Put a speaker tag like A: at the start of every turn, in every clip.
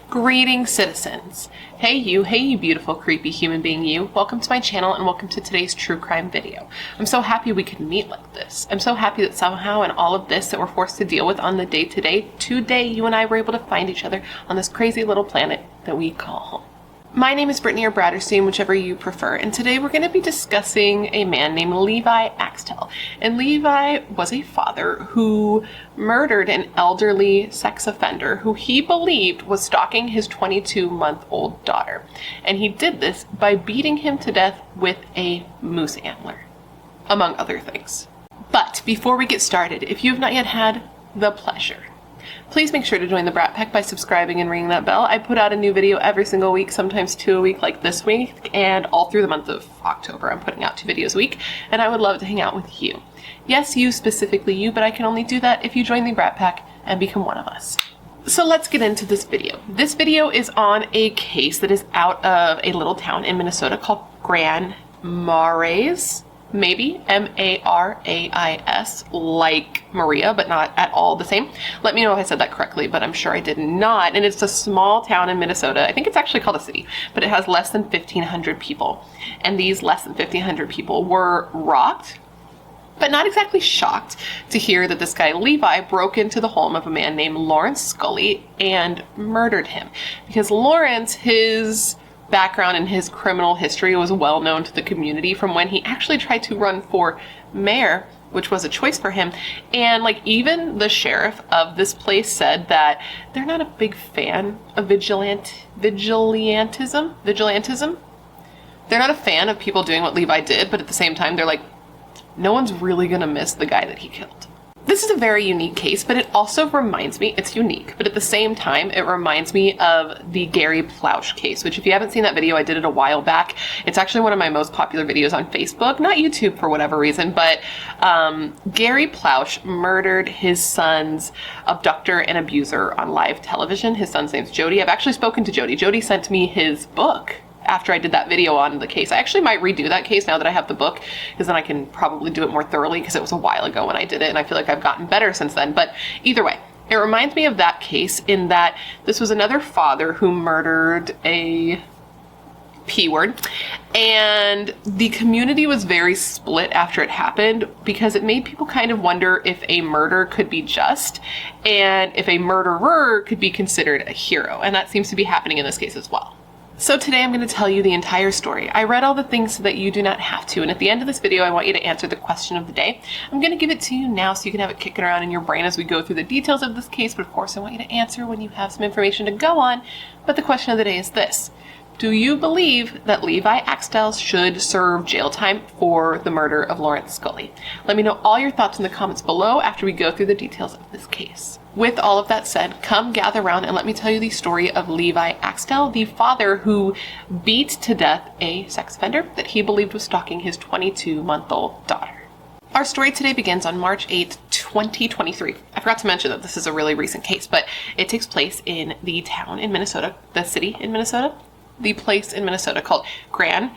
A: Greetings, citizens. Hey you beautiful creepy human being you. Welcome to my channel and welcome to today's true crime video. I'm so happy we could meet like this. I'm so happy that somehow in all of this that we're forced to deal with on the day-to-day, today you and I were able to find each other on this crazy little planet that we call home. My name is Brittany or Bratterstein, whichever you prefer, and today we're going to be discussing a man named Levi Axtell. And Levi was a father who murdered an elderly sex offender who he believed was stalking his 22-month-old daughter. And he did this by beating him to death with a moose antler, among other things. But before we get started, if you have not yet had the pleasure, please make sure to join the Brat Pack by subscribing and ringing that bell. I put out a new video every single week, sometimes 2 a week like this week, and all through the month of October I'm putting out 2 videos a week, and I would love to hang out with you. Yes, you, specifically you, but I can only do that if you join the Brat Pack and become one of us. So let's get into this video. This video is on a case that is out of a little town in Minnesota called Grand Marais. Maybe M-A-R-A-I-S, like Maria, but not at all the same. Let me know if I said that correctly, but I'm sure I did not. And it's a small town in Minnesota. I think it's actually called a city, but it has less than 1,500 people. And these less than 1,500 people were rocked, but not exactly shocked, to hear that this guy Levi broke into the home of a man named Lawrence Scully and murdered him. Because Lawrence, his background and his criminal history was well known to the community from when he actually tried to run for mayor, which was a choice for him. And like even the sheriff of this place said that they're not a big fan of vigilantism. They're not a fan of people doing what Levi did, but at the same time they're like, no one's really gonna miss the guy that he killed. This is a very unique case, but it also reminds me, it's unique, but at the same time, it reminds me of the Gary Plouch case, which if you haven't seen that video, I did it a while back. It's actually one of my most popular videos on Facebook, not YouTube for whatever reason, but Gary Plouch murdered his son's abductor and abuser on live television. His son's name's Jody. I've actually spoken to Jody. Jody sent me his book after I did that video on the case. I actually might redo that case now that I have the book, because then I can probably do it more thoroughly, because it was a while ago when I did it and I feel like I've gotten better since then. But either way, it reminds me of that case in that this was another father who murdered a P-word, and the community was very split after it happened, because it made people kind of wonder if a murder could be just and if a murderer could be considered a hero, and that seems to be happening in this case as well. So today I'm going to tell you the entire story. I read all the things so that you do not have to, and at the end of this video I want you to answer the question of the day. I'm going to give it to you now so you can have it kicking around in your brain as we go through the details of this case, but of course I want you to answer when you have some information to go on. But the question of the day is this: do you believe that Levi Axtell should serve jail time for the murder of Lawrence Scully? Let me know all your thoughts in the comments below after we go through the details of this case. With all of that said, come gather around and let me tell you the story of Levi Axtell, the father who beat to death a sex offender that he believed was stalking his 22-month-old daughter. Our story today begins on March 8th, 2023. I forgot to mention that this is a really recent case, but it takes place in the town in Minnesota, the city in Minnesota, the place in Minnesota called Grand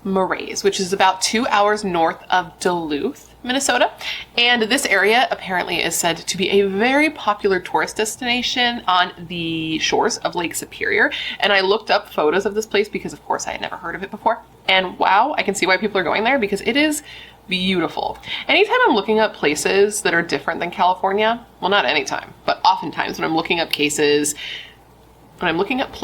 A: Marais, which is about 2 hours north of Duluth, Minnesota. And this area apparently is said to be a very popular tourist destination on the shores of Lake Superior. And I looked up photos of this place because of course I had never heard of it before. And wow, I can see why people are going there, because it is beautiful. Anytime I'm looking up places that are different than California, well, not anytime, but oftentimes when I'm looking up cases, I look at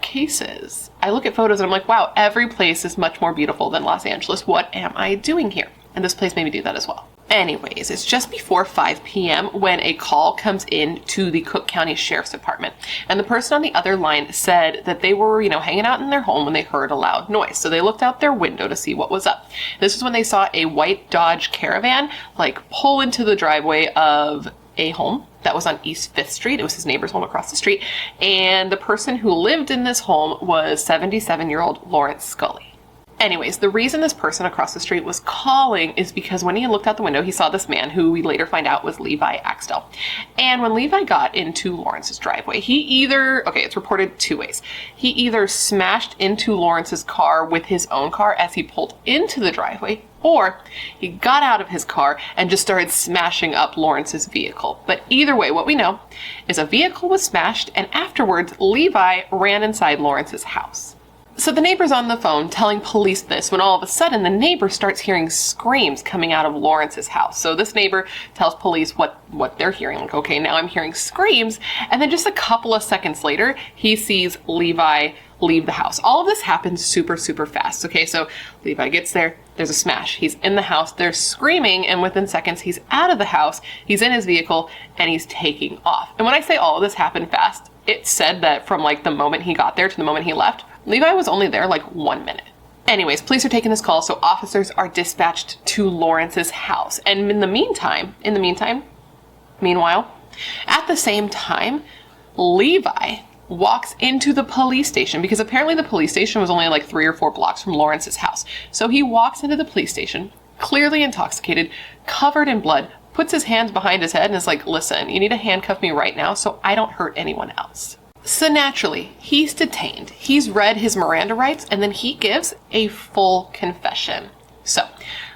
A: cases, I look at photos and I'm like, wow, every place is much more beautiful than Los Angeles. What am I doing here? And this place made me do that as well. Anyways, it's just before 5 p.m. when a call comes in to the Cook County Sheriff's Department. And the person on the other line said that they were, hanging out in their home when they heard a loud noise. So they looked out their window to see what was up. This is when they saw a white Dodge Caravan pull into the driveway of a home that was on East 5th Street. It was his neighbor's home across the street. And the person who lived in this home was 77-year-old Lawrence Scully. Anyways, the reason this person across the street was calling is because when he looked out the window, he saw this man who we later find out was Levi Axtell. And when Levi got into Lawrence's driveway, it's reported 2 ways. He either smashed into Lawrence's car with his own car as he pulled into the driveway, or he got out of his car and just started smashing up Lawrence's vehicle. But either way, what we know is a vehicle was smashed, and afterwards, Levi ran inside Lawrence's house. So the neighbor's on the phone telling police this when all of a sudden the neighbor starts hearing screams coming out of Lawrence's house. So this neighbor tells police what they're hearing. Like, okay, now I'm hearing screams. And then just a couple of seconds later, he sees Levi leave the house. All of this happens super, super fast. Okay, so Levi gets there. There's a smash. He's in the house. They're screaming. And within seconds, he's out of the house. He's in his vehicle and he's taking off. And when I say all of this happened fast, it said that from like the moment he got there to the moment he left, Levi was only there like 1 minute. Anyways, police are taking this call, so officers are dispatched to Lawrence's house. And meanwhile, at the same time, Levi walks into the police station because apparently the police station was only like 3 or 4 blocks from Lawrence's house. So he walks into the police station, clearly intoxicated, covered in blood, puts his hands behind his head and is like, listen, you need to handcuff me right now so I don't hurt anyone else. So naturally, he's detained. He's read his Miranda rights and then he gives a full confession. So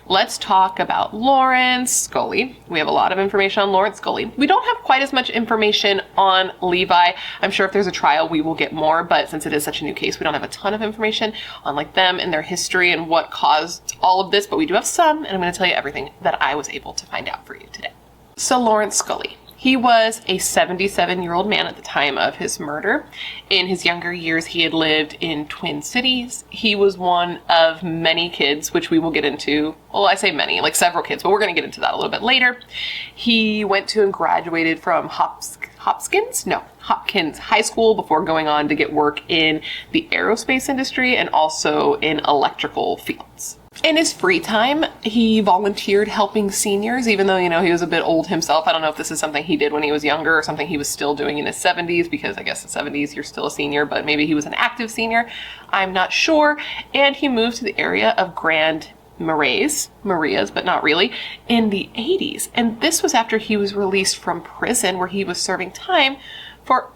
A: let's talk about Lawrence Scully. We have a lot of information on Lawrence Scully. We don't have quite as much information on Levi. I'm sure if there's a trial, we will get more, but since it is such a new case, we don't have a ton of information on like them and their history and what caused all of this, but we do have some, and I'm going to tell you everything that I was able to find out for you today. So Lawrence Scully. He was a 77-year-old man at the time of his murder. In his younger years, he had lived in Twin Cities. He was one of many kids, which we will get into. Well, I say many, like several kids, but we're going to get into that a little bit later. He went to and graduated from Hopkins High School before going on to get work in the aerospace industry and also in electrical fields. In his free time, he volunteered helping seniors, even though, he was a bit old himself. I don't know if this is something he did when he was younger or something he was still doing in his 70s, because I guess in the 70s you're still a senior, but maybe he was an active senior. I'm not sure. And he moved to the area of Grand Maria's, but not really, in the 80s. And this was after he was released from prison where he was serving time for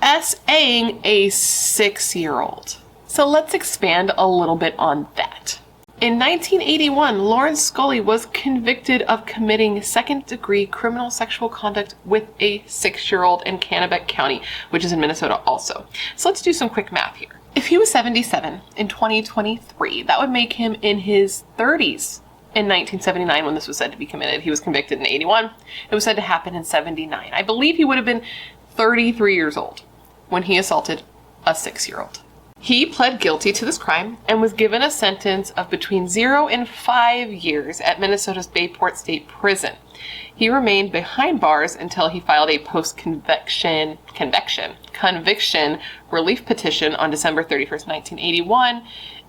A: SAing a 6-year-old. So let's expand a little bit on that. In 1981, Lawrence Scully was convicted of committing second-degree criminal sexual conduct with a 6-year-old in Kennebec County, which is in Minnesota also. So let's do some quick math here. If he was 77 in 2023, that would make him in his 30s in 1979 when this was said to be committed. He was convicted in 81. It was said to happen in 79. I believe he would have been 33 years old when he assaulted a 6-year-old. He pled guilty to this crime and was given a sentence of between 0 and 5 years at Minnesota's Bayport State Prison. He remained behind bars until he filed a post-conviction relief petition on December 31st, 1981,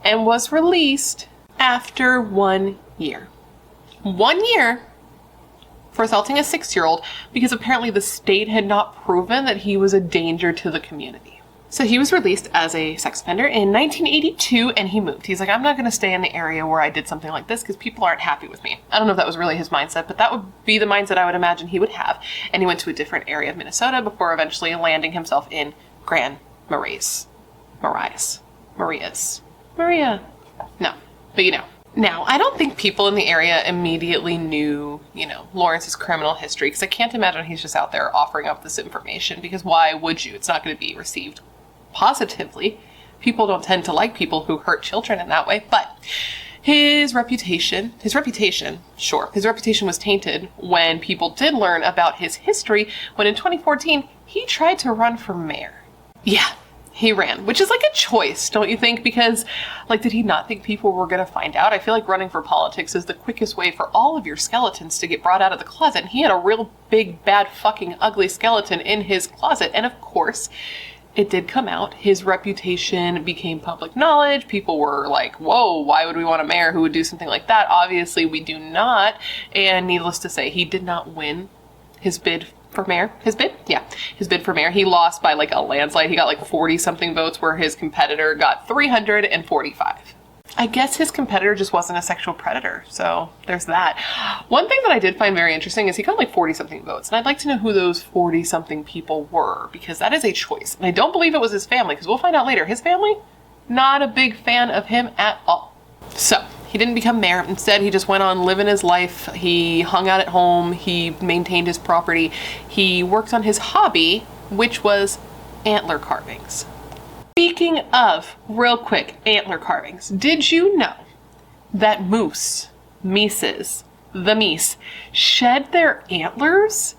A: and was released after 1 year. 1 year for assaulting a 6-year-old because apparently the state had not proven that he was a danger to the community. So he was released as a sex offender in 1982 and he moved. He's like, I'm not going to stay in the area where I did something like this because people aren't happy with me. I don't know if that was really his mindset, but that would be the mindset I would imagine he would have. And he went to a different area of Minnesota before eventually landing himself in Grand Maria's. No, but Now, I don't think people in the area immediately knew, Lawrence's criminal history, because I can't imagine he's just out there offering up this information, because why would you? It's not going to be received positively. People don't tend to like people who hurt children in that way, but his reputation was tainted when people did learn about his history, when in 2014, he tried to run for mayor. Yeah. He ran, which is like a choice, don't you think? Because, did he not think people were going to find out? I feel like running for politics is the quickest way for all of your skeletons to get brought out of the closet. And he had a real big, bad, fucking ugly skeleton in his closet. And of course, it did come out. His reputation became public knowledge. People were like, whoa, why would we want a mayor who would do something like that? Obviously, we do not. And needless to say, he did not win his bid for mayor. His bid for mayor. He lost by a landslide. He got 40-something votes where his competitor got 345. I guess his competitor just wasn't a sexual predator, so there's that. One thing that I did find very interesting is he got 40-something votes, and I'd like to know who those 40-something people were, because that is a choice. And I don't believe it was his family, because we'll find out later. His family, not a big fan of him at all. So, He didn't become mayor. Instead, he just went on living his life. He hung out at home. He maintained his property. He worked on his hobby, which was antler carvings. Speaking of, real quick, antler carvings, did you know that meeses, shed their antlers?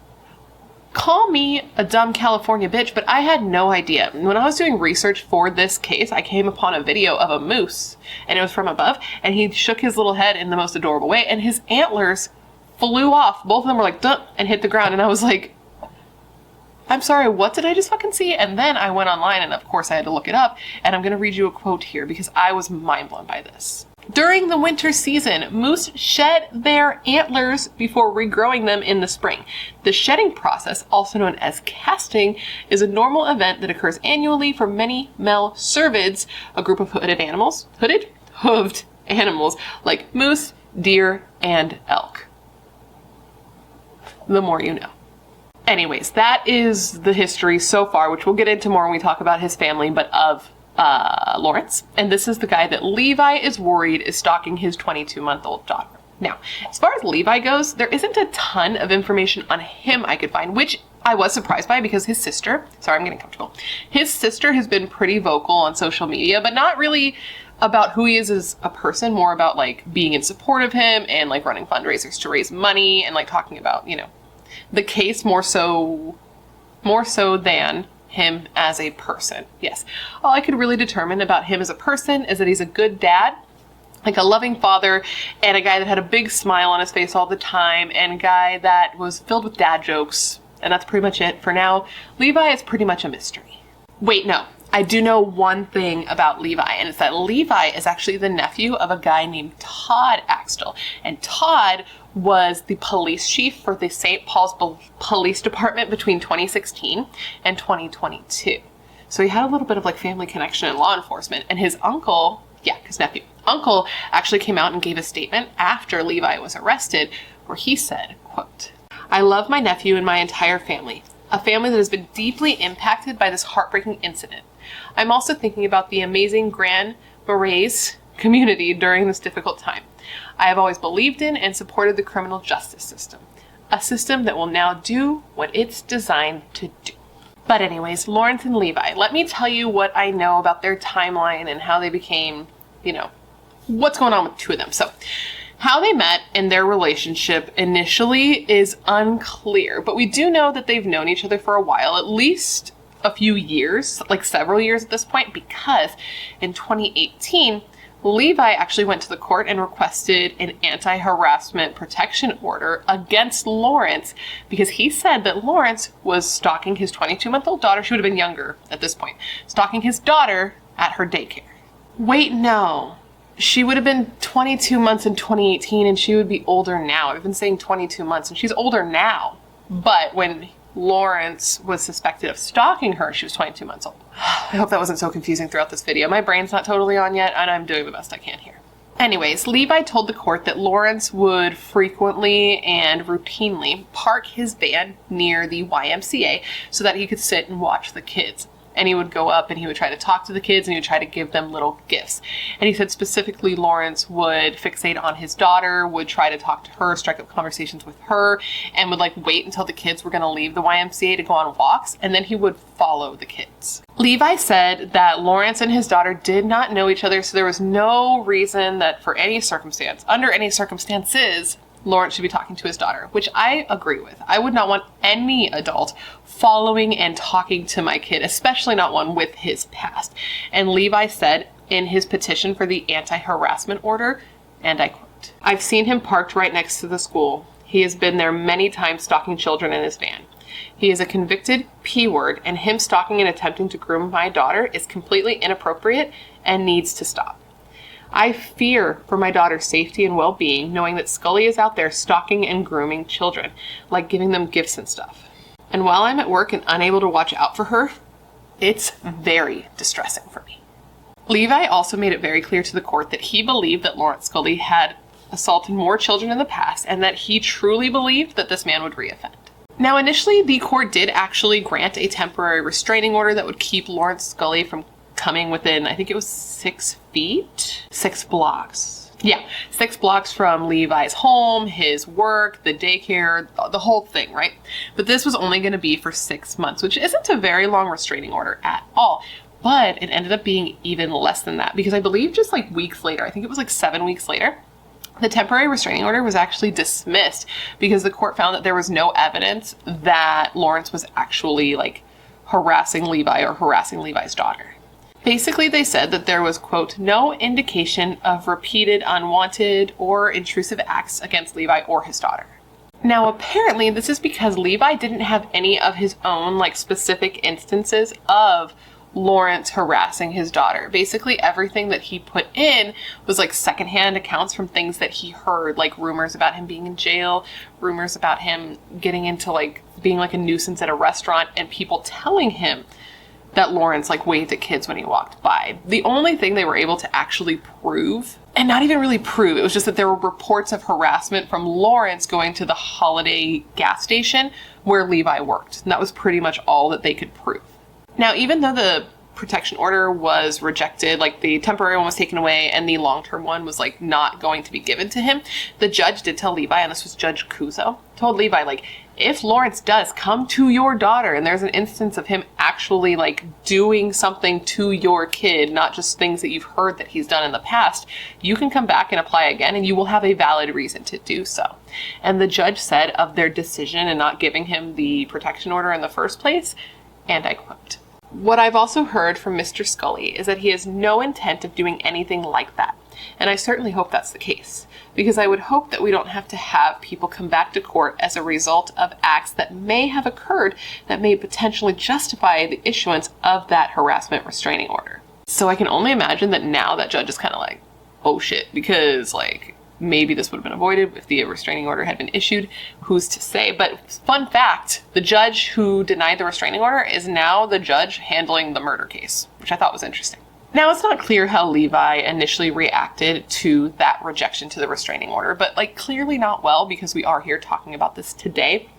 A: Call me a dumb California bitch, but I had no idea. When I was doing research for this case, I came upon a video of a moose, and it was from above, and he shook his little head in the most adorable way, and his antlers flew off. Both of them were like, duh, and hit the ground, and I was like, I'm sorry, what did I just fucking see? And then I went online, and of course I had to look it up, and I'm gonna read you a quote here because I was mind blown by this. During the winter season, moose shed their antlers before regrowing them in the spring. The shedding process, also known as casting, is a normal event that occurs annually for many male cervids, a group of hooved animals like moose, deer, and elk. The more you know. Anyways, that is the history so far, which we'll get into more when we talk about his family, but of Lawrence. And this is the guy that Levi is worried is stalking his 22-month-old daughter. Now, as far as Levi goes, there isn't a ton of information on him I could find, which I was surprised by because his sister, sorry, I'm getting comfortable. His sister has been pretty vocal on social media, but not really about who he is as a person, more about like being in support of him and like running fundraisers to raise money and like talking about, you know, the case more so than him as a person. Yes. All I could really determine about him as a person is that he's a good dad, like a loving father, and a guy that had a big smile on his face all the time, and a guy that was filled with dad jokes. And that's pretty much it. For now, Levi is pretty much a mystery. Wait, no. I do know one thing about Levi, and it's that Levi is actually the nephew of a guy named Todd Axtell. And Todd was the police chief for the St. Paul's Police Department between 2016 and 2022. So he had a little bit of like family connection in law enforcement. And his uncle, his uncle actually came out and gave a statement after Levi was arrested where he said, quote, "I love my nephew and my entire family, a family that has been deeply impacted by this heartbreaking incident. I'm also thinking about the amazing Grand Berets community during this difficult time. I have always believed in and supported the criminal justice system, a system that will now do what it's designed to do." But anyways, Lawrence and Levi, let me tell you what I know about their timeline and how they became, what's going on with the two of them. So, how they met and their relationship initially is unclear, but we do know that they've known each other for a while, at least a few years, like several years at this point, because in 2018, Levi actually went to the court and requested an anti-harassment protection order against Lawrence because he said that Lawrence was stalking his 22-month-old daughter. She would have been younger at this point, stalking his daughter at her daycare. Wait, no. She would have been 22 months in 2018 and she would be older now. I've been saying 22 months and she's older now. But when Lawrence was suspected of stalking her, she was 22 months old. I hope that wasn't so confusing throughout this video. My brain's not totally on yet and I'm doing the best I can here. Anyways, Levi told the court that Lawrence would frequently and routinely park his van near the YMCA so that he could sit and watch the kids. And he would go up and he would try to talk to the kids and he would try to give them little gifts. And he said specifically Lawrence would fixate on his daughter, would try to talk to her, strike up conversations with her, and would wait until the kids were going to leave the YMCA to go on walks, and then he would follow the kids. Levi said that Lawrence and his daughter did not know each other, so there was no reason that for any circumstance, under any circumstances, Lawrence should be talking to his daughter, which I agree with. I would not want any adult following and talking to my kid, especially not one with his past. And Levi said in his petition for the anti-harassment order, and I quote, "I've seen him parked right next to the school. He has been there many times stalking children in his van. He is a convicted P-word, and him stalking and attempting to groom my daughter is completely inappropriate and needs to stop. I fear for my daughter's safety and well-being, knowing that Scully is out there stalking and grooming children, like giving them gifts and stuff. And while I'm at work and unable to watch out for her, it's very distressing for me." Levi also made it very clear to the court that he believed that Lawrence Scully had assaulted more children in the past and that he truly believed that this man would reoffend. Now, initially, the court did actually grant a temporary restraining order that would keep Lawrence Scully from coming within, I think it was 6 feet? 6 blocks. Yeah, 6 blocks from Levi's home, his work, the daycare, the whole thing, right? But this was only going to be for 6 months, which isn't a very long restraining order at all. But it ended up being even less than that because I believe just like weeks later, I think it was like 7 weeks later, the temporary restraining order was actually dismissed because the court found that there was no evidence that Lawrence was actually like harassing Levi or harassing Levi's daughter. Basically, they said that there was, quote, no indication of repeated unwanted or intrusive acts against Levi or his daughter. Now, apparently, this is because Levi didn't have any of his own, like, specific instances of Lawrence harassing his daughter. Basically, everything that he put in was, like, secondhand accounts from things that he heard, like rumors about him being in jail, rumors about him getting into, like, being, like, a nuisance at a restaurant, and people telling him that Lawrence like waved at kids when he walked by. The only thing they were able to actually prove, and not even really prove, it was just that there were reports of harassment from Lawrence going to the Holiday gas station where Levi worked. And that was pretty much all that they could prove. Now, even though the protection order was rejected, like the temporary one was taken away and the long-term one was like not going to be given to him, the judge did tell Levi, and this was Judge Kuzo, told Levi, like, if Lawrence does come to your daughter and there's an instance of him actually like doing something to your kid, not just things that you've heard that he's done in the past, you can come back and apply again and you will have a valid reason to do so. And the judge said of their decision in not giving him the protection order in the first place, and I quote, "What I've also heard from Mr. Scully is that he has no intent of doing anything like that. And I certainly hope that's the case, because I would hope that we don't have to have people come back to court as a result of acts that may have occurred that may potentially justify the issuance of that harassment restraining order." So I can only imagine that now that judge is kind of like, oh shit, because like maybe this would have been avoided if the restraining order had been issued. Who's to say? But fun fact, the judge who denied the restraining order is now the judge handling the murder case, which I thought was interesting. Now, it's not clear how Levi initially reacted to that rejection to the restraining order, but like clearly not well, because we are here talking about this today.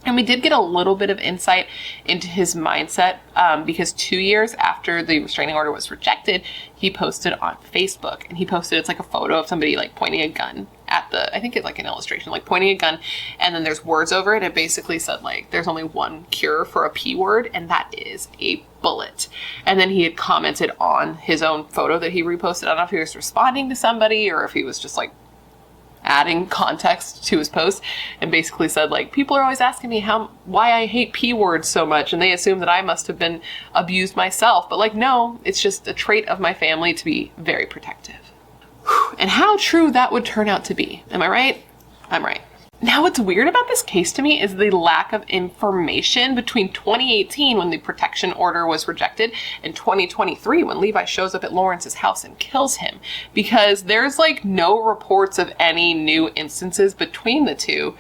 A: And we did get a little bit of insight into his mindset because 2 years after the restraining order was rejected, he posted on Facebook, and he posted, it's like a photo of somebody like pointing a gun at the, I think it's like an illustration, like pointing a gun, and then there's words over it. It basically said like, there's only one cure for a P word, and that is a bullet. And then he had commented on his own photo that he reposted. I don't know if he was responding to somebody or if he was just like adding context to his post, and basically said like, people are always asking me why I hate P words so much, and they assume that I must have been abused myself, but like, no, it's just a trait of my family to be very protective. And how true that would turn out to be. Am I right? I'm right. Now, what's weird about this case to me is the lack of information between 2018 when the protection order was rejected and 2023 when Levi shows up at Lawrence's house and kills him, because there's like no reports of any new instances between the two.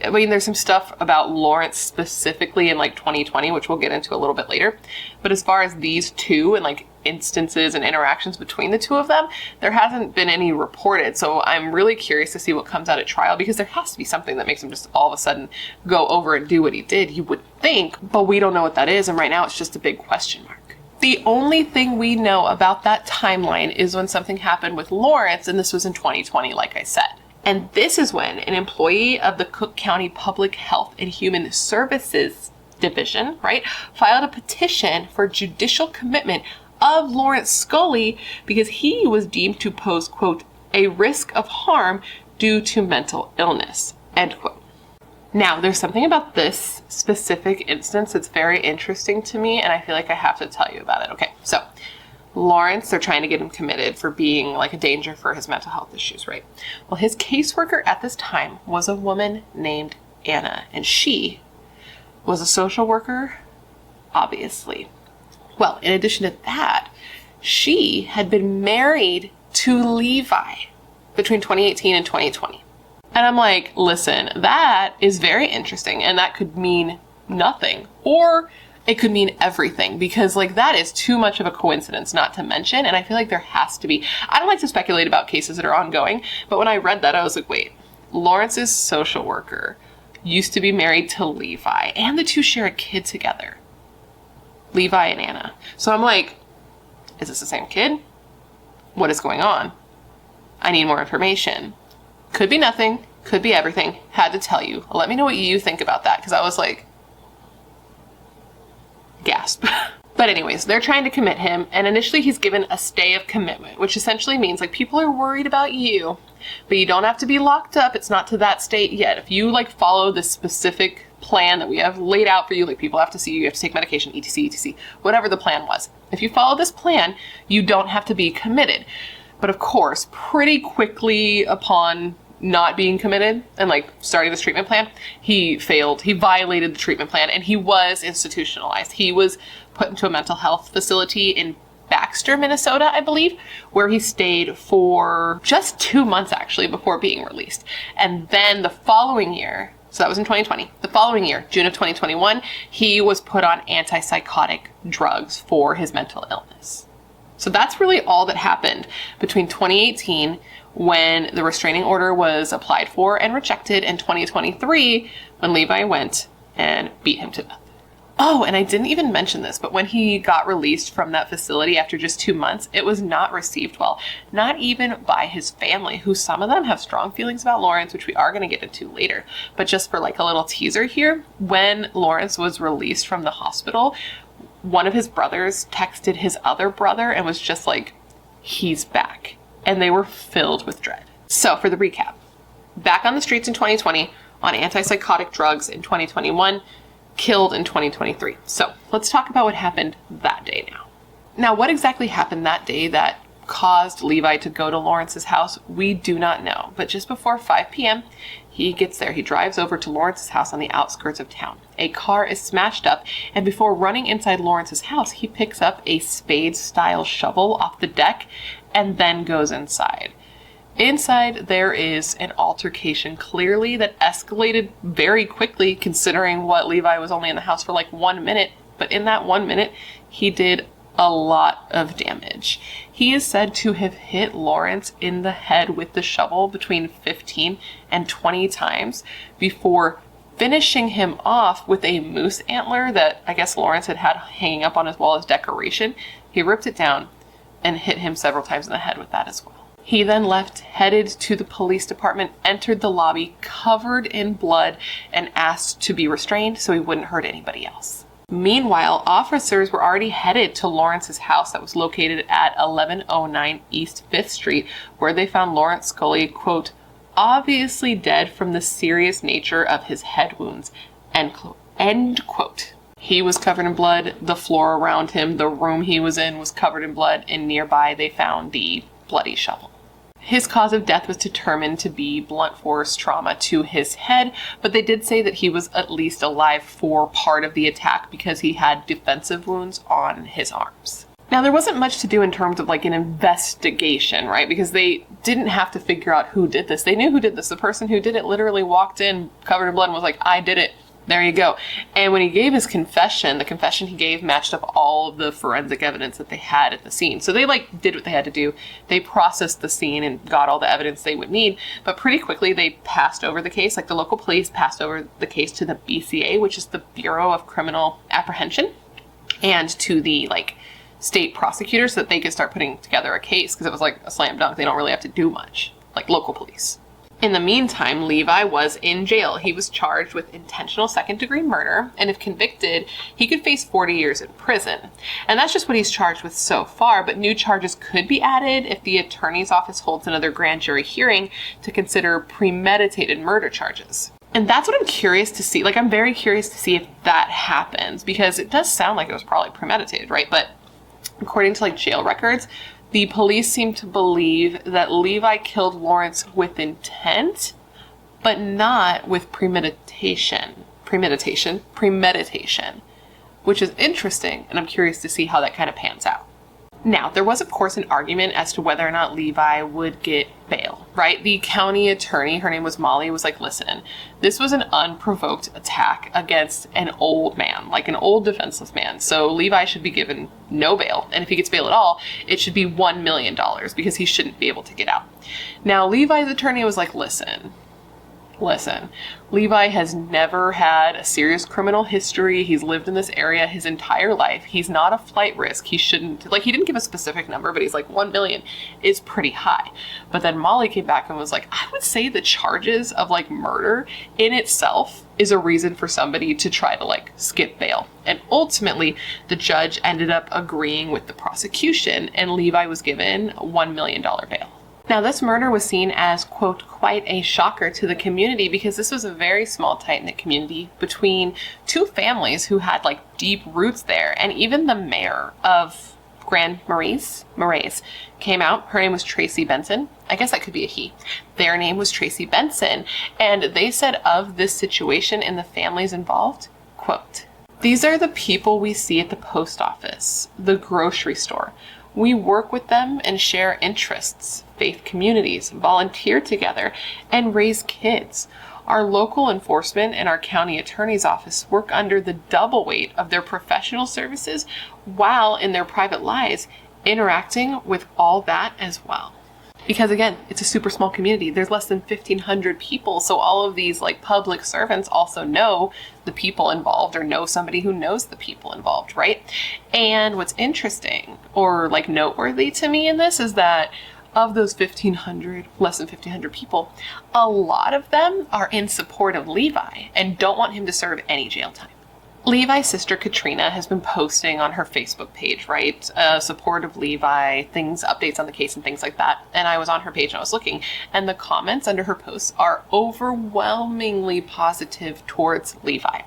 A: I mean, there's some stuff about Lawrence specifically in like 2020, which we'll get into a little bit later. But as far as these two and like instances and interactions between the two of them, there hasn't been any reported. So I'm really curious to see what comes out at trial, because there has to be something that makes him just all of a sudden go over and do what he did, you would think, but we don't know what that is. And right now it's just a big question mark. The only thing we know about that timeline is when something happened with Lawrence, and this was in 2020, like I said. And this is when an employee of the Cook County Public Health and Human Services Division, right, filed a petition for judicial commitment of Lawrence Scully because he was deemed to pose, quote, a risk of harm due to mental illness, end quote. Now, there's something about this specific instance that's very interesting to me, and I feel like I have to tell you about it. Okay, so Lawrence, they're trying to get him committed for being like a danger for his mental health issues, right? Well, his caseworker at this time was a woman named Anna, and she was a social worker, obviously. Well, in addition to that, she had been married to Levi between 2018 and 2020. And I'm like, listen, that is very interesting, and that could mean nothing, or it could mean everything, because like that is too much of a coincidence not to mention. And I feel like there has to be, I don't like to speculate about cases that are ongoing, but when I read that, I was like, wait, Lawrence's social worker used to be married to Levi, and the two share a kid together, Levi and Anna. So I'm like, is this the same kid? What is going on? I need more information. Could be nothing, could be everything. Had to tell you. Let me know what you think about that, because I was like, gasp. But anyways, they're trying to commit him, and initially he's given a stay of commitment, which essentially means like people are worried about you, but you don't have to be locked up. It's not to that state yet. If you like follow this specific plan that we have laid out for you, like people have to see you, you have to take medication, etc, etc, whatever the plan was. If you follow this plan, you don't have to be committed. But of course, pretty quickly upon not being committed and like starting this treatment plan, he failed. He violated the treatment plan and he was institutionalized. He was put into a mental health facility in Baxter, Minnesota, I believe, where he stayed for just 2 months actually before being released. And then the following year, so that was in 2020, the following year, June of 2021, he was put on antipsychotic drugs for his mental illness. So that's really all that happened between 2018, when the restraining order was applied for and rejected, in 2023, when Levi went and beat him to death. Oh, and I didn't even mention this, but when he got released from that facility after just 2 months, it was not received well. Not even by his family, who some of them have strong feelings about Lawrence, which we are going to get into later. But just for like a little teaser here, when Lawrence was released from the hospital, one of his brothers texted his other brother and was just like, he's back. And they were filled with dread. So for the recap, back on the streets in 2020, on antipsychotic drugs in 2021, killed in 2023. So let's talk about what happened that day now. Now, what exactly happened that day that caused Levi to go to Lawrence's house, we do not know. But just before 5 p.m., he gets there. He drives over to Lawrence's house on the outskirts of town. A car is smashed up, and before running inside Lawrence's house, he picks up a spade-style shovel off the deck and then goes inside. Inside, there is an altercation, clearly, that escalated very quickly, considering what Levi was only in the house for like 1 minute. But in that 1 minute, he did a lot of damage. He is said to have hit Lawrence in the head with the shovel between 15 and 20 times before finishing him off with a moose antler that I guess Lawrence had hanging up on his wall as decoration. He ripped it down and hit him several times in the head with that as well. He then left, headed to the police department, entered the lobby covered in blood, and asked to be restrained so he wouldn't hurt anybody else. Meanwhile, officers were already headed to Lawrence's house that was located at 1109 East 5th Street, where they found Lawrence Scully, quote, obviously dead from the serious nature of his head wounds, end quote. He was covered in blood, the floor around him, the room he was in was covered in blood, and nearby they found the bloody shovel. His cause of death was determined to be blunt force trauma to his head, but they did say that he was at least alive for part of the attack because he had defensive wounds on his arms. Now, there wasn't much to do in terms of like an investigation, right? Because they didn't have to figure out who did this. They knew who did this. The person who did it literally walked in covered in blood and was like, I did it. There you go. And when he gave his confession, the confession he gave matched up all of the forensic evidence that they had at the scene. So they like did what they had to do. They processed the scene and got all the evidence they would need. But pretty quickly they passed over the case. Like the local police passed over the case to the BCA, which is the Bureau of Criminal Apprehension, and to the like state prosecutor so that they could start putting together a case, because it was like a slam dunk. They don't really have to do much, like local police. In the meantime, Levi was in jail. He was charged with intentional second-degree murder, and if convicted, he could face 40 years in prison. And that's just what he's charged with so far, but new charges could be added if the attorney's office holds another grand jury hearing to consider premeditated murder charges. And that's what I'm curious to see. Like, I'm very curious to see if that happens, because it does sound like it was probably premeditated, right? But according to like jail records, the police seem to believe that Levi killed Lawrence with intent, but not with premeditation, which is interesting, and I'm curious to see how that kind of pans out. Now, there was, of course, an argument as to whether or not Levi would get bail, right? The county attorney, her name was Molly, was like, listen, this was an unprovoked attack against an old man, like an old defenseless man. So Levi should be given no bail. And if he gets bail at all, it should be $1 million because he shouldn't be able to get out. Now, Levi's attorney was like, listen, Listen, Levi has never had a serious criminal history. He's lived in this area his entire life. He's not a flight risk. He shouldn't, like, he didn't give a specific number, but he's like, 1 million is pretty high. But then Molly came back and was like, I would say the charges of like murder in itself is a reason for somebody to try to like skip bail. And ultimately, the judge ended up agreeing with the prosecution, and Levi was given a $1 million bail. Now, this murder was seen as, quote, quite a shocker to the community because this was a very small, tight-knit community between two families who had, like, deep roots there. And even the mayor of Grand Marais came out. Her name was Tracy Benson. I guess that could be a he. Their name was Tracy Benson. And they said of this situation and the families involved, quote, "These are the people we see at the post office, the grocery store. We work with them and share interests, faith communities, volunteer together, and raise kids. Our local enforcement and our county attorney's office work under the double weight of their professional services while in their private lives interacting with all that as well." Because again, it's a super small community. There's less than 1,500 people. So all of these like public servants also know the people involved or know somebody who knows the people involved, right? And what's interesting or like noteworthy to me in this is that of those 1,500, less than 1,500 people, a lot of them are in support of Levi and don't want him to serve any jail time. Levi's sister Katrina has been posting on her Facebook page, right? Support of Levi, things, updates on the case and things like that. And I was on her page and I was looking, and the comments under her posts are overwhelmingly positive towards Levi.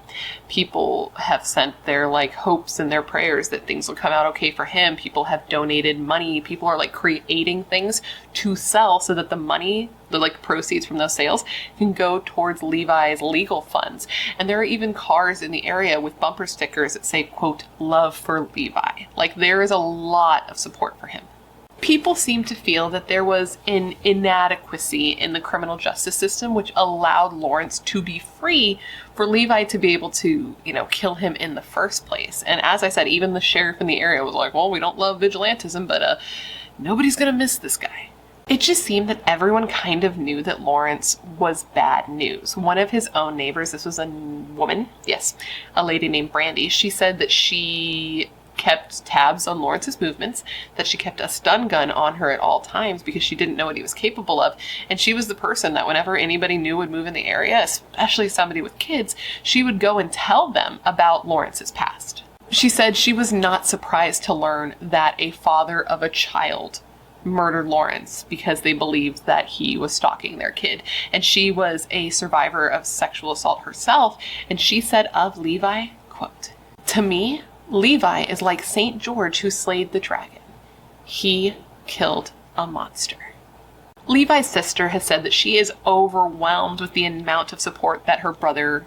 A: People have sent their like hopes and their prayers that things will come out okay for him. People have donated money. People are like creating things to sell so that the money, the like proceeds from those sales can go towards Levi's legal funds. And there are even cars in the area with bumper stickers that say, quote, "Love for Levi." Like there is a lot of support for him. People seem to feel that there was an inadequacy in the criminal justice system which allowed Lawrence to be free for Levi to be able to, you know, kill him in the first place. And as I said, even the sheriff in the area was like, well, we don't love vigilantism, but nobody's gonna miss this guy. It just seemed that everyone kind of knew that Lawrence was bad news. One of his own neighbors, this was a woman, yes, a lady named Brandy, she said that she kept tabs on Lawrence's movements, that she kept a stun gun on her at all times because she didn't know what he was capable of. And she was the person that whenever anybody new would move in the area, especially somebody with kids, she would go and tell them about Lawrence's past. She said she was not surprised to learn that a father of a child murdered Lawrence because they believed that he was stalking their kid. And she was a survivor of sexual assault herself. And she said of Levi, quote, "To me, Levi is like St. George who slayed the dragon. He killed a monster." Levi's sister has said that she is overwhelmed with the amount of support that her brother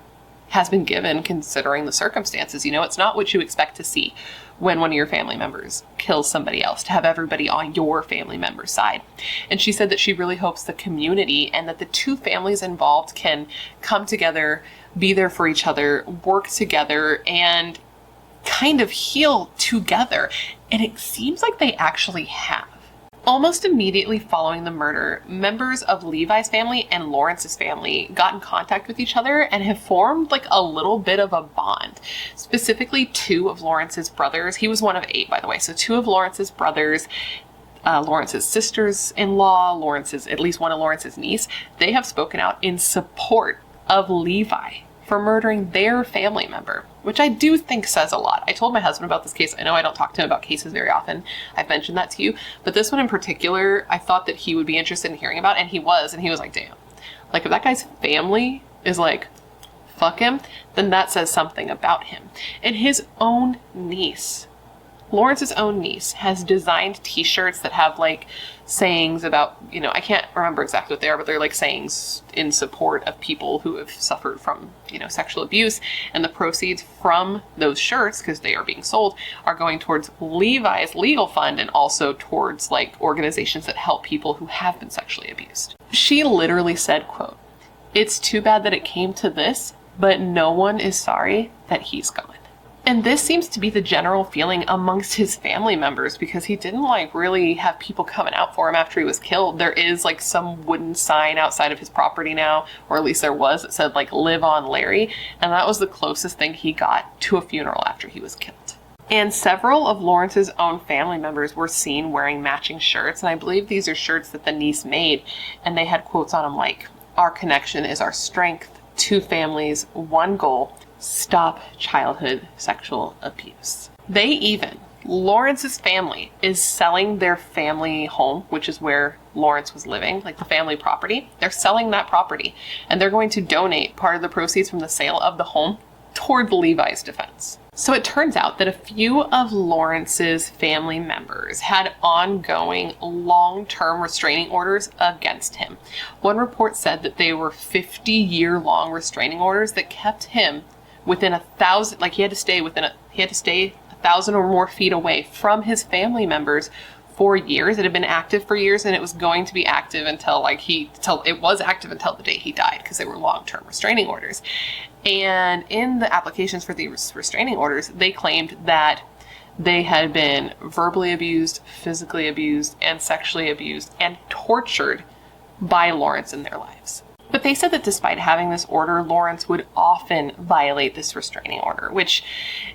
A: has been given considering the circumstances. You know, it's not what you expect to see when one of your family members kills somebody else, to have everybody on your family member's side. And she said that she really hopes the community and that the two families involved can come together, be there for each other, work together, and kind of heal together. And it seems like they actually have. Almost immediately following the murder, members of Levi's family and Lawrence's family got in contact with each other and have formed like a little bit of a bond. Specifically, two of Lawrence's brothers, he was one of 8, by the way, so 2 of Lawrence's brothers, Lawrence's sisters-in-law, at least one of Lawrence's niece, they have spoken out in support of Levi for murdering their family member, which I do think says a lot. I told my husband about this case. I know I don't talk to him about cases very often. I've mentioned that to you, but this one in particular, I thought that he would be interested in hearing about, and he was like, damn, like if that guy's family is like, fuck him, then that says something about him. And his own niece, Lawrence's own niece, has designed t-shirts that have like sayings about, you know, I can't remember exactly what they are, but they're like sayings in support of people who have suffered from, you know, sexual abuse. And the proceeds from those shirts, because they are being sold, are going towards Levi's legal fund and also towards like organizations that help people who have been sexually abused. She literally said, quote, "It's too bad that it came to this, but no one is sorry that he's gone." And this seems to be the general feeling amongst his family members, because he didn't like really have people coming out for him after he was killed. There is like some wooden sign outside of his property now, or at least there was, that said like "Live on Larry," and that was the closest thing he got to a funeral after he was killed. And several of Lawrence's own family members were seen wearing matching shirts, and I believe these are shirts that the niece made, and they had quotes on them like, "Our connection is our strength, 2 families, 1 goal, stop childhood sexual abuse." Lawrence's family is selling their family home, which is where Lawrence was living, like the family property. They're selling that property, and they're going to donate part of the proceeds from the sale of the home toward Levi's defense. So it turns out that a few of Lawrence's family members had ongoing long-term restraining orders against him. One report said that they were 50-year-long restraining orders that kept him within 1,000, like he had to stay 1,000 or more feet away from his family members for years. It had been active for years, and it was going to be active until it was active until the day he died, because they were long-term restraining orders. And in the applications for these restraining orders, they claimed that they had been verbally abused, physically abused, and sexually abused and tortured by Lawrence in their lives. But they said that despite having this order, Lawrence would often violate this restraining order, which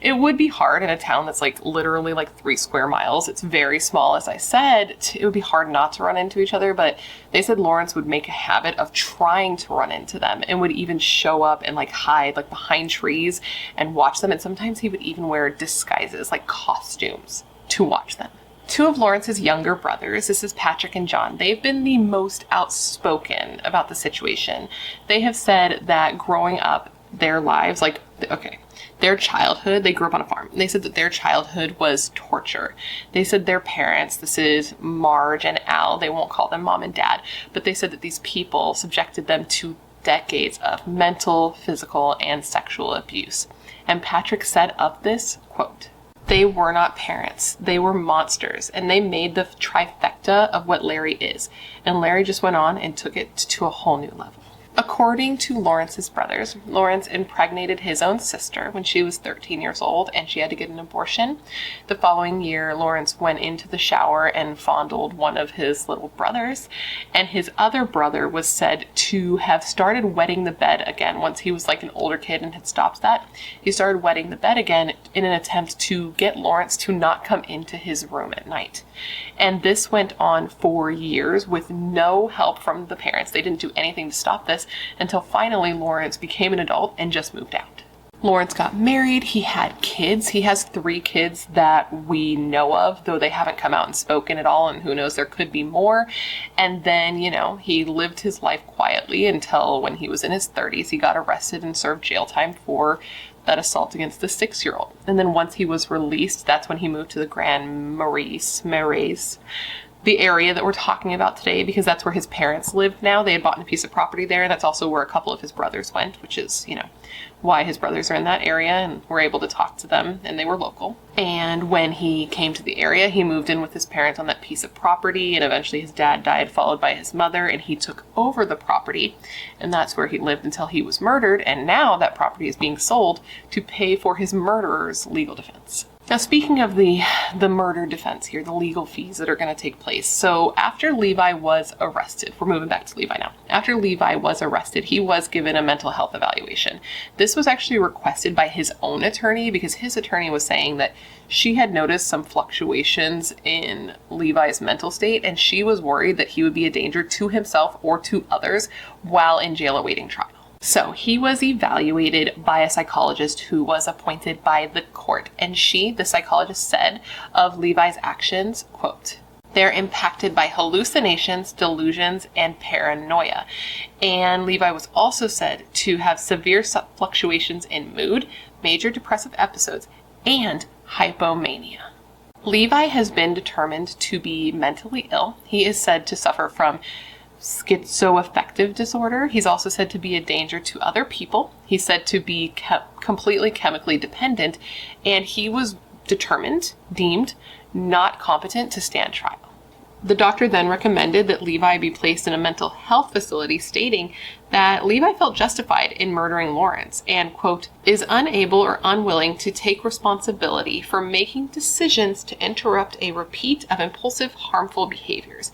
A: it would be hard in a town that's like literally like 3 square miles. It's very small, as I said. It would be hard not to run into each other, but they said Lawrence would make a habit of trying to run into them and would even show up and like hide like behind trees and watch them. And sometimes he would even wear disguises, like costumes, to watch them. 2 of Lawrence's younger brothers, this is Patrick and John, they've been the most outspoken about the situation. They have said that growing up, their lives, their childhood, they grew up on a farm. They said that their childhood was torture. They said their parents, this is Marge and Al, they won't call them mom and dad, but they said that these people subjected them to decades of mental, physical, and sexual abuse. And Patrick said of this, quote, "They were not parents. They were monsters, and they made the trifecta of what Larry is." And Larry just went on and took it to a whole new level. According to Lawrence's brothers, Lawrence impregnated his own sister when she was 13 years old, and she had to get an abortion. The following year, Lawrence went into the shower and fondled one of his little brothers, and his other brother was said to have started wetting the bed again once he was like an older kid and had stopped that. He started wetting the bed again in an attempt to get Lawrence to not come into his room at night. And this went on for years with no help from the parents. They didn't do anything to stop this until finally Lawrence became an adult and just moved out. Lawrence got married. He had kids. He has 3 kids that we know of, though they haven't come out and spoken at all, and who knows, there could be more. And then, he lived his life quietly until when he was in his 30s, he got arrested and served jail time for that assault against the 6-year-old. And then once he was released, that's when he moved to the Grand Marais, the area that we're talking about today, because that's where his parents lived now. They had bought a piece of property there, and that's also where a couple of his brothers went, which is, why his brothers are in that area, and we're able to talk to them, and they were local. And when he came to the area, he moved in with his parents on that piece of property, and eventually his dad died, followed by his mother, and he took over the property, and that's where he lived until he was murdered, and now that property is being sold to pay for his murderer's legal defense. Now, speaking of the murder defense here, the legal fees that are going to take place. So after Levi was arrested, we're moving back to Levi now. After Levi was arrested, he was given a mental health evaluation. This was actually requested by his own attorney, because his attorney was saying that she had noticed some fluctuations in Levi's mental state, and she was worried that he would be a danger to himself or to others while in jail awaiting trial. So he was evaluated by a psychologist who was appointed by the court, and the psychologist, said of Levi's actions, quote, "They're impacted by hallucinations, delusions, and paranoia." And Levi was also said to have severe fluctuations in mood, major depressive episodes, and hypomania. Levi has been determined to be mentally ill. He is said to suffer from schizoaffective disorder. He's also said to be a danger to other people. He's said to be completely chemically dependent, and he was deemed not competent to stand trial. The doctor then recommended that Levi be placed in a mental health facility, stating that Levi felt justified in murdering Lawrence and, quote, is unable or unwilling to take responsibility for making decisions to interrupt a repeat of impulsive, harmful behaviors,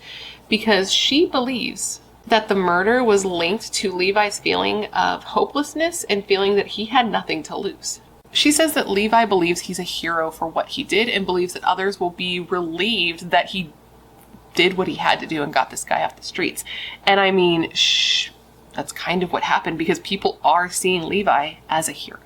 A: because she believes that the murder was linked to Levi's feeling of hopelessness and feeling that he had nothing to lose. She says that Levi believes he's a hero for what he did and believes that others will be relieved that he did what he had to do and got this guy off the streets. And I mean, that's kind of what happened, because people are seeing Levi as a hero.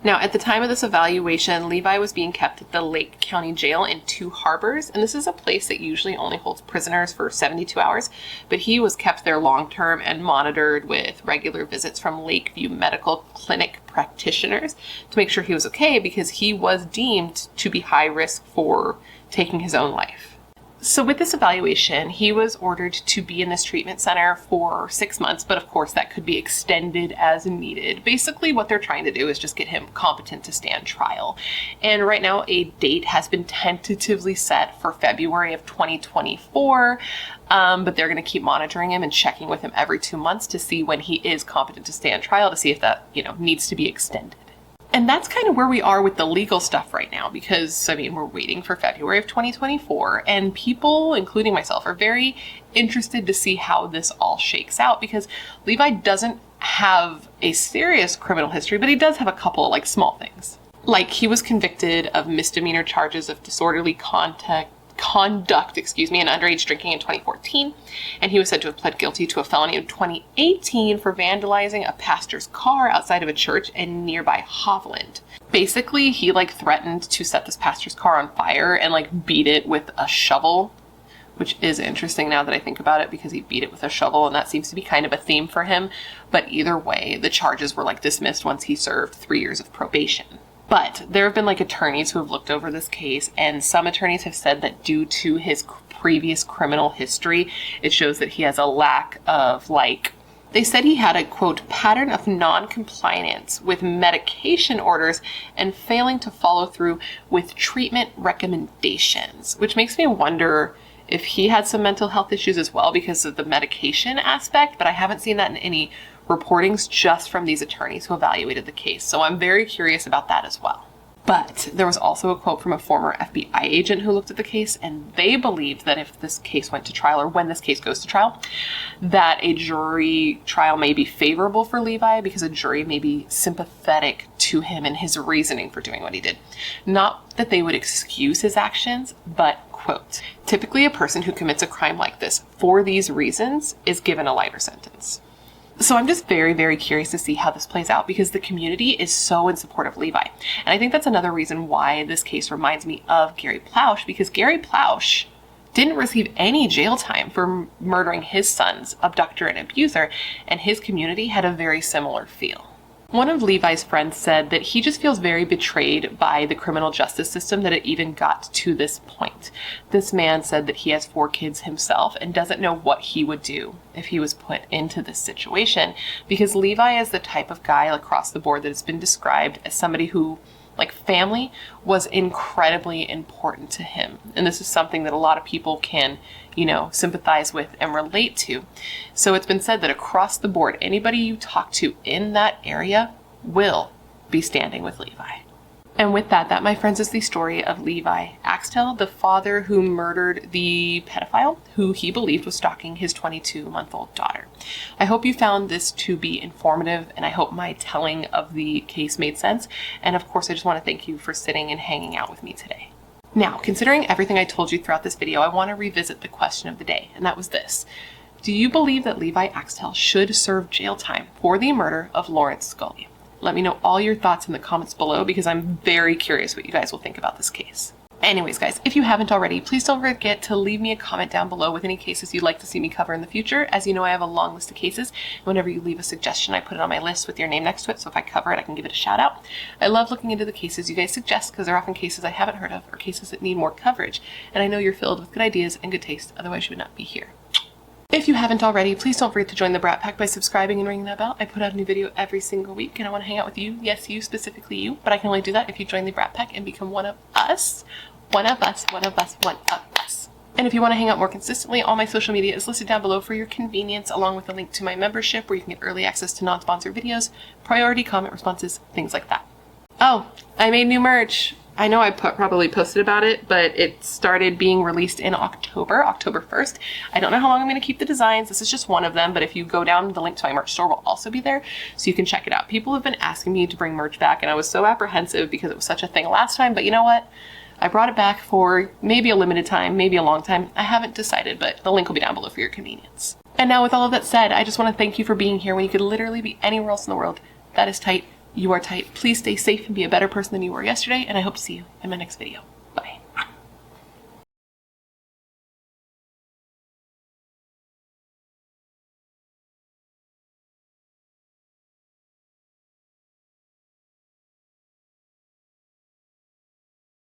A: Now, at the time of this evaluation, Levi was being kept at the Lake County Jail in Two Harbors, and this is a place that usually only holds prisoners for 72 hours, but he was kept there long-term and monitored with regular visits from Lakeview Medical Clinic practitioners to make sure he was okay, because he was deemed to be high risk for taking his own life. So with this evaluation, he was ordered to be in this treatment center for 6 months, but of course that could be extended as needed. Basically what they're trying to do is just get him competent to stand trial. And right now a date has been tentatively set for February of 2024, but they're going to keep monitoring him and checking with him every 2 months to see when he is competent to stand trial, to see if that, needs to be extended. And that's kind of where we are with the legal stuff right now, because, we're waiting for February of 2024, and people, including myself, are very interested to see how this all shakes out, because Levi doesn't have a serious criminal history, but he does have a couple, small things. Like, he was convicted of misdemeanor charges of disorderly conduct, and underage drinking in 2014, and he was said to have pled guilty to a felony in 2018 for vandalizing a pastor's car outside of a church in nearby Hovland. Basically, he threatened to set this pastor's car on fire and beat it with a shovel, which is interesting now that I think about it, because he beat it with a shovel, and that seems to be kind of a theme for him. But either way, the charges were dismissed once he served 3 years of probation. But there have been attorneys who have looked over this case, and some attorneys have said that due to his previous criminal history, it shows that he has a lack of they said he had a, quote, pattern of non-compliance with medication orders and failing to follow through with treatment recommendations, which makes me wonder if he had some mental health issues as well because of the medication aspect, but I haven't seen that in any reportings, just from these attorneys who evaluated the case. So I'm very curious about that as well. But there was also a quote from a former FBI agent who looked at the case, and they believed that if this case went to trial, or when this case goes to trial, that a jury trial may be favorable for Levi because a jury may be sympathetic to him and his reasoning for doing what he did. Not that they would excuse his actions, but, quote, typically a person who commits a crime like this for these reasons is given a lighter sentence. So I'm just very, very curious to see how this plays out, because the community is so in support of Levi. And I think that's another reason why this case reminds me of Gary Plausch, because Gary Plausch didn't receive any jail time for murdering his son's abductor and abuser, and his community had a very similar feel. One of Levi's friends said that he just feels very betrayed by the criminal justice system that it even got to this point. This man said that he has 4 kids himself and doesn't know what he would do if he was put into this situation, because Levi is the type of guy across the board that has been described as somebody who, family was incredibly important to him. And this is something that a lot of people can, sympathize with and relate to. So it's been said that across the board, anybody you talk to in that area will be standing with Levi. And with that, my friends, is the story of Levi Axtell, the father who murdered the pedophile who he believed was stalking his 22-month-old daughter. I hope you found this to be informative, and I hope my telling of the case made sense. And of course, I just want to thank you for sitting and hanging out with me today. Now, considering everything I told you throughout this video, I want to revisit the question of the day, and that was this. Do you believe that Levi Axtell should serve jail time for the murder of Lawrence Scully? Let me know all your thoughts in the comments below, because I'm very curious what you guys will think about this case. Anyways, guys, if you haven't already, please don't forget to leave me a comment down below with any cases you'd like to see me cover in the future. As you know, I have a long list of cases. Whenever you leave a suggestion, I put it on my list with your name next to it, so if I cover it, I can give it a shout out. I love looking into the cases you guys suggest, because they're often cases I haven't heard of or cases that need more coverage, and I know you're filled with good ideas and good taste, otherwise you would not be here. If you haven't already, please don't forget to join the Brat Pack by subscribing and ringing that bell. I put out a new video every single week, and I want to hang out with you. Yes, you, specifically you, but I can only do that if you join the Brat Pack and become one of us. One of us, one of us, one of us. And if you want to hang out more consistently, all my social media is listed down below for your convenience, along with a link to my membership where you can get early access to non-sponsored videos, priority comment responses, things like that. Oh, I made new merch. I know I probably posted about it, but it started being released in October 1st. I don't know how long I'm going to keep the designs. This is just one of them, but if you go down, the link to my merch store will also be there, so you can check it out. People have been asking me to bring merch back, and I was so apprehensive because it was such a thing last time, but you know what? I brought it back for maybe a limited time, maybe a long time. I haven't decided, but the link will be down below for your convenience. And now with all of that said, I just want to thank you for being here when you could literally be anywhere else in the world. That is tight. You are tight. Please stay safe and be a better person than you were yesterday, and I hope to see you in my next video.